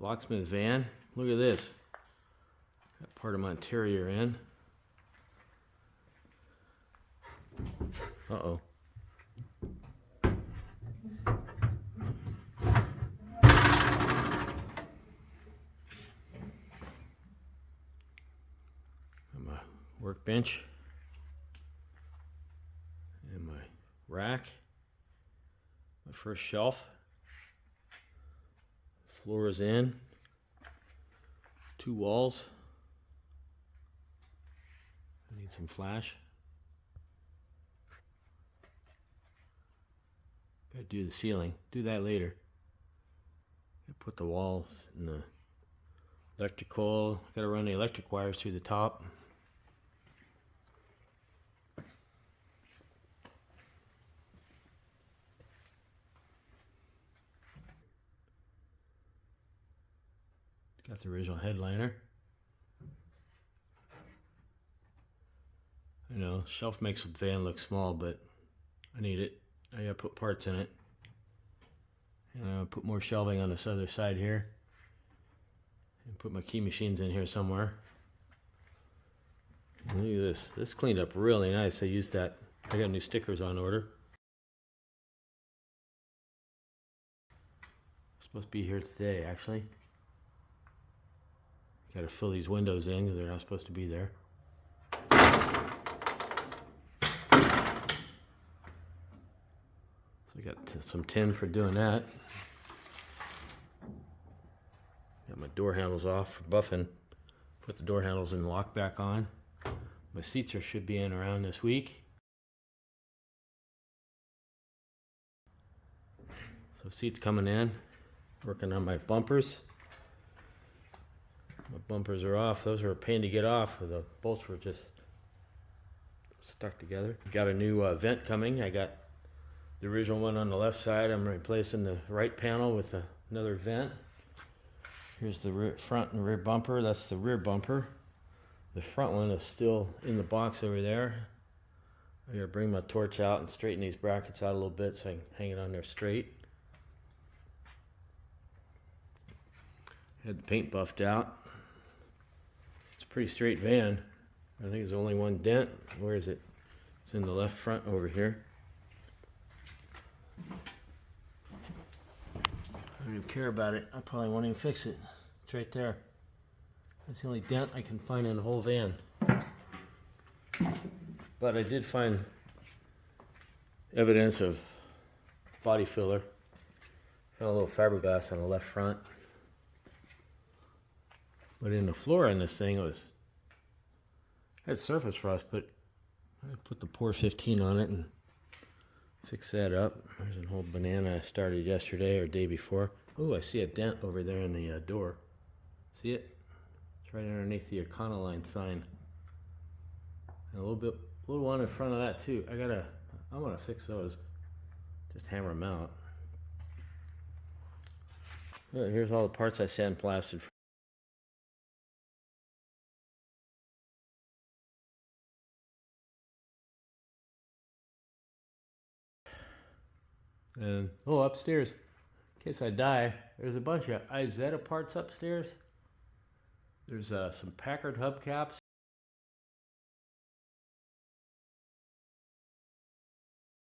Locksmith van. Look at this. Got part of my interior in. Uh-oh. My workbench. And my rack. My first shelf. Floor is in. 2 walls. I need some flash. Gotta do the ceiling. Do that later. Put the walls in the electrical. Gotta run the electric wires through the top. Got the original headliner. I know, shelf makes the van look small, but I need it. I gotta put parts in it. And I'll put more shelving on this other side here. And put my key machines in here somewhere. And look at this. This cleaned up really nice. I used that. I got new stickers on order. Supposed to be here today, actually. Got to fill these windows in because they're not supposed to be there. So I got some tin for doing that. Got my door handles off for buffing. Put the door handles and lock back on. My seats should be in around this week. So seats coming in. Working on my bumpers. My bumpers are off. Those are a pain to get off. The bolts were just stuck together. Got a new vent coming. I got the original one on the left side. I'm replacing the right panel with another vent. Here's the front and rear bumper. That's the rear bumper. The front one is still in the box over there. I gotta bring my torch out and straighten these brackets out a little bit so I can hang it on there straight. Had the paint buffed out. It's a pretty straight van. I think there's only one dent. Where is it? It's in the left front over here. I don't even care about it. I probably won't even fix it. It's right there. That's the only dent I can find in the whole van. But I did find evidence of body filler. Found a little fiberglass on the left front. But in the floor in this thing, it had surface rust, but I put the R15 on it and fix that up. There's an old banana I started yesterday or day before. Oh, I see a dent over there in the door. See it? It's right underneath the Econoline sign. And a little one in front of that too. I want to fix those. Just hammer them out. Well, here's all the parts I sandblasted. And upstairs, in case I die, there's a bunch of Izetta parts upstairs. There's some Packard hubcaps,